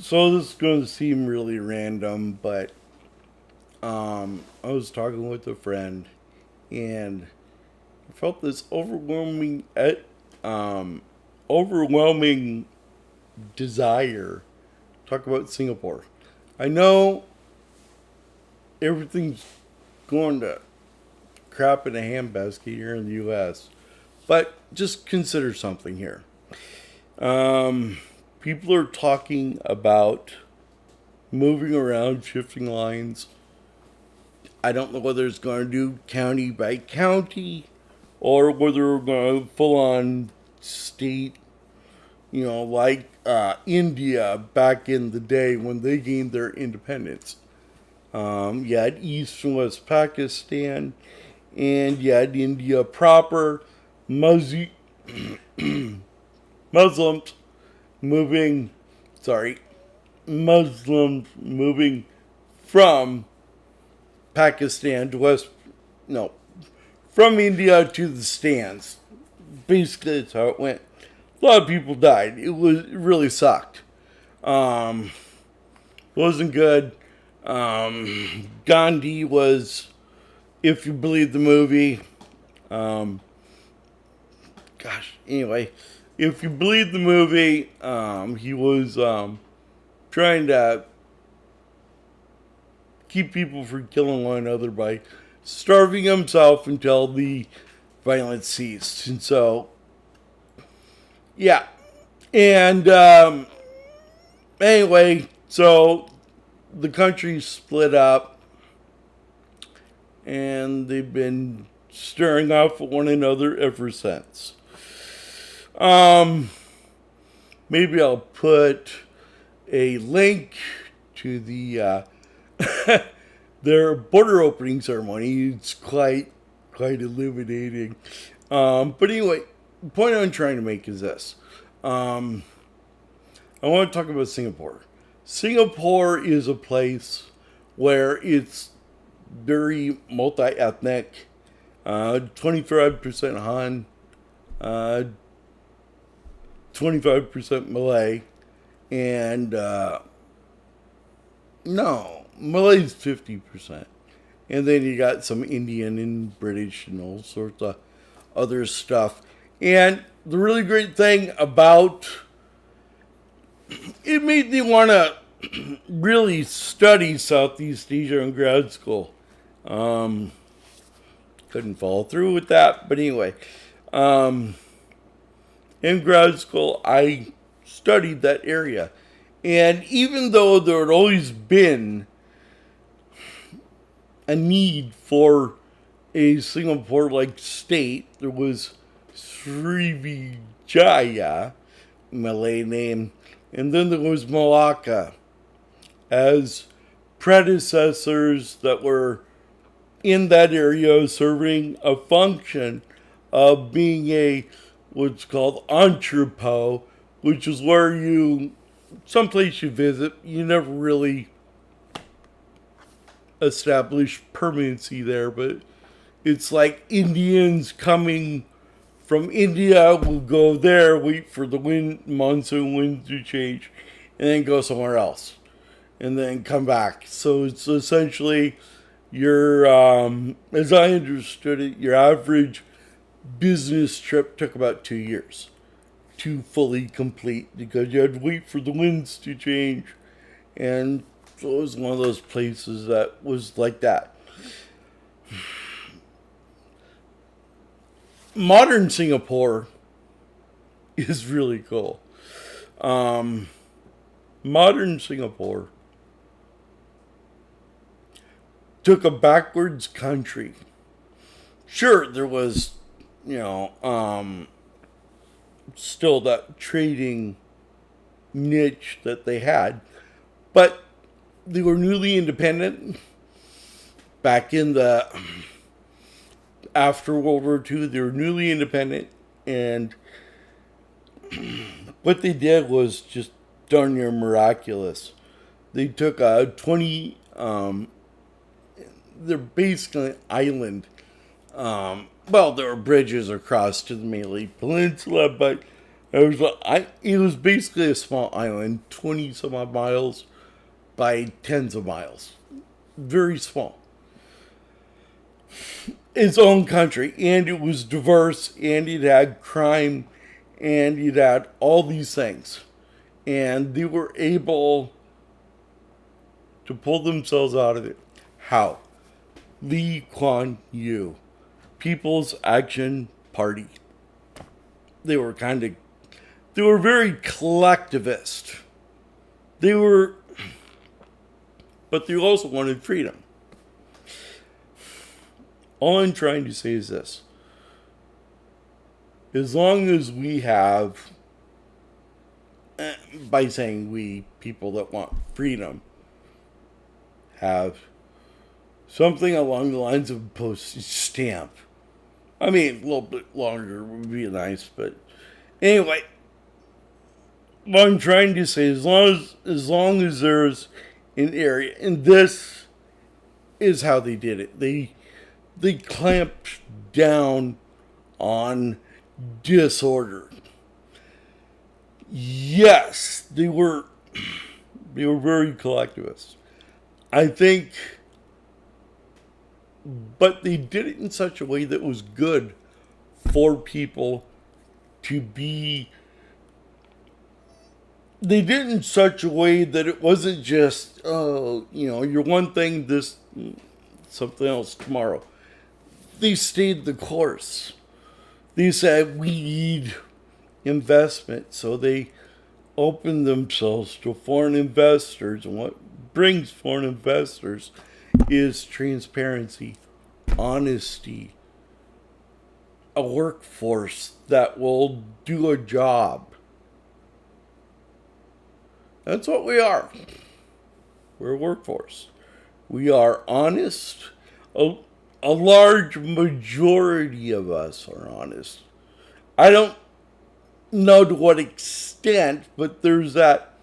So this is going to seem really random, but I was talking with a friend, and I felt this um, overwhelming desire to talk about Singapore. I know everything's going to crap in a handbasket here in the U.S., but just consider something here. Um, People are talking about moving around, shifting lines. I don't know whether it's going to do county by county or whether we're going to full on state, like India back in the day when they gained their independence. You had East and West Pakistan, and you had India proper, Mus- Muslims moving, sorry, Muslims moving from Pakistan to West, no, from India to the stands. Basically, that's how it went. A lot of people died. It really sucked. Um, wasn't good. Gandhi was, if you believe the movie, um, anyway, if you believe the movie, he was trying to keep people from killing one another by starving himself until the violence ceased. And so, yeah. And anyway, so the country split up and they've been staring off at one another ever since. Um, Maybe I'll put a link to their border opening ceremony. It's quite illuminating. But anyway, the point I'm trying to make is this. Um, I want to talk about Singapore. Singapore is a place where it's very multi-ethnic. 25% Han, uh, 25% Malay, and no, Malay's 50%. And then you got some Indian and British and all sorts of other stuff. And the really great thing about it made me want to really study Southeast Asia in grad school. Um, couldn't follow through with that, but anyway, um, in grad school, I studied that area. And even though there had always been a need for a Singapore like state, there was Srivijaya, Malay name, and then there was Malacca as predecessors that were in that area serving a function of being a what's called entrepot, which is where you someplace you visit, you never really establish permanency there, but it's like Indians coming from India will go there, wait for the monsoon winds to change, and then go somewhere else, and then come back. So it's essentially your, as I understood it, your average business trip took about 2 years to fully complete because you had to wait for the winds to change. And so it was one of those places that was like that. Modern Singapore is really cool. Um, Modern Singapore took a backwards country. Sure, there was, you know, still that trading niche that they had, but they were newly independent back in the after World War II. They were newly independent, and what they did was just darn near miraculous. They took a 20. They're basically an island. Well, there were bridges across to the Malay Peninsula, but It was basically a small island, 20 some odd miles by tens of miles. Very small. Its own country, and it was diverse, and it had crime, and it had all these things. And they were able to pull themselves out of it. How? Lee Kuan Yew, People's Action Party. They were they were very collectivist. They were, but they also wanted freedom. All I'm trying to say is this. As long as we have, by saying we, people that want freedom, have something along the lines of a postage stamp. I mean, a little bit longer would be nice, but anyway, what I'm trying to say, as long as there's an area, and this is how they did it. They clamped down on disorder. Yes, they were very collectivist. I think, but they did it in such a way that was good for people to be. They did it in such a way that it wasn't just, oh, you're one thing, this, something else tomorrow. They stayed the course. They said, we need investment. So they opened themselves to foreign investors. And what brings foreign investors is transparency, honesty, a workforce that will do a job. That's what we are. We're a workforce. We are honest. A large majority of us are honest. I don't know to what extent, but there's that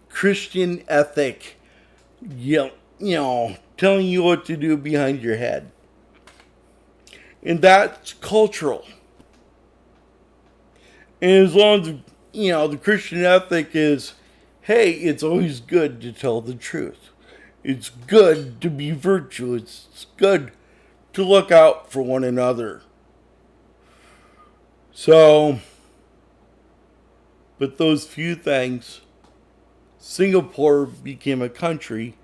Christian ethic, telling you what to do behind your head. And that's cultural. And as long as, the Christian ethic is, hey, it's always good to tell the truth. It's good to be virtuous. It's good to look out for one another. So, but those few things, Singapore became a country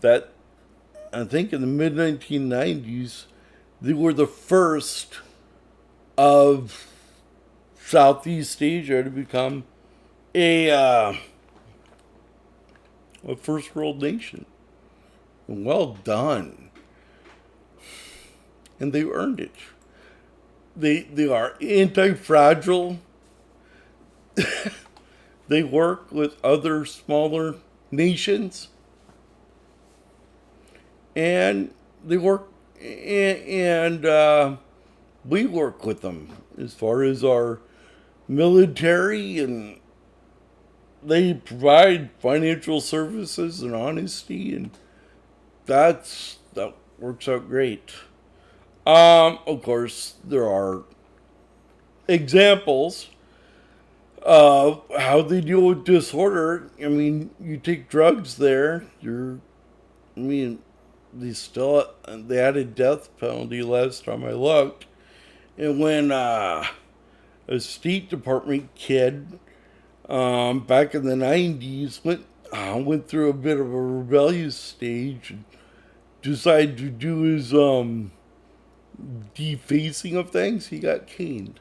that, I think in the mid-1990s, they were the first of Southeast Asia to become a first world nation. Well done. And they earned it. They are anti-fragile. They work with other smaller nations. And they work, and we work with them as far as our military, and they provide financial services and honesty, and that works out great. Of course, there are examples of how they deal with disorder. I mean, you take drugs there, they had a death penalty last time I looked. And when a State Department kid back in the 90s went through a bit of a rebellious stage and decided to do his defacing of things, he got caned.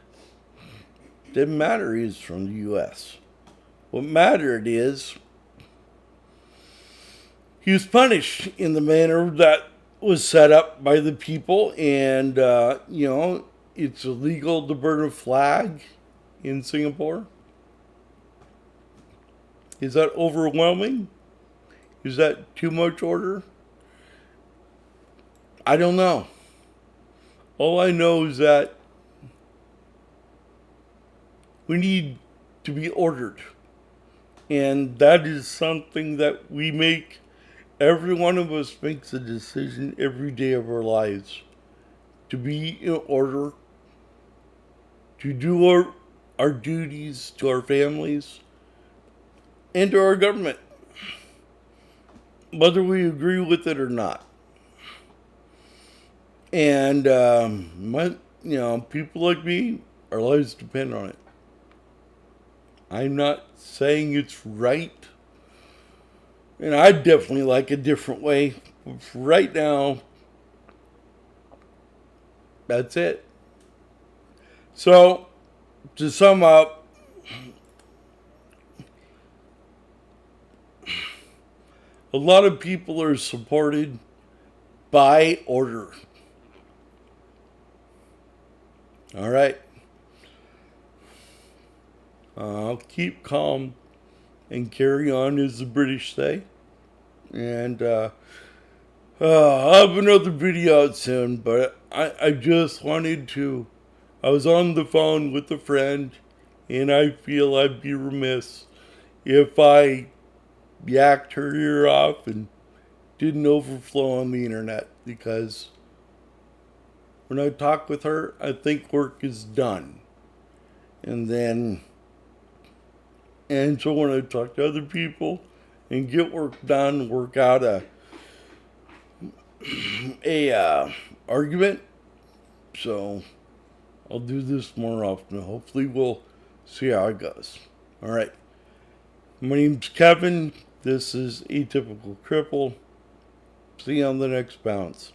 Didn't matter he was from the U.S. What mattered is he was punished in the manner that was set up by the people, and it's illegal to burn a flag in Singapore. Is that overwhelming? Is that too much order? I don't know. All I know is that we need to be ordered. And that is something that we make. Every one of us makes a decision every day of our lives to be in order, to do our duties to our families and to our government, whether we agree with it or not. And people like me, our lives depend on it. I'm not saying it's right, and I definitely like a different way. But for right now, that's it. So, to sum up, a lot of people are supported by order. All right. I'll keep calm and carry on, as the British say. And I'll have another video out soon, but I just wanted to. I was on the phone with a friend, and I feel I'd be remiss if I yacked her ear off and didn't overflow on the internet, because when I talk with her, I think work is done. And so when I talk to other people and get work done, work out a argument. So I'll do this more often. Hopefully we'll see how it goes. All right. My name's Kevin. This is Atypical Cripple. See you on the next bounce.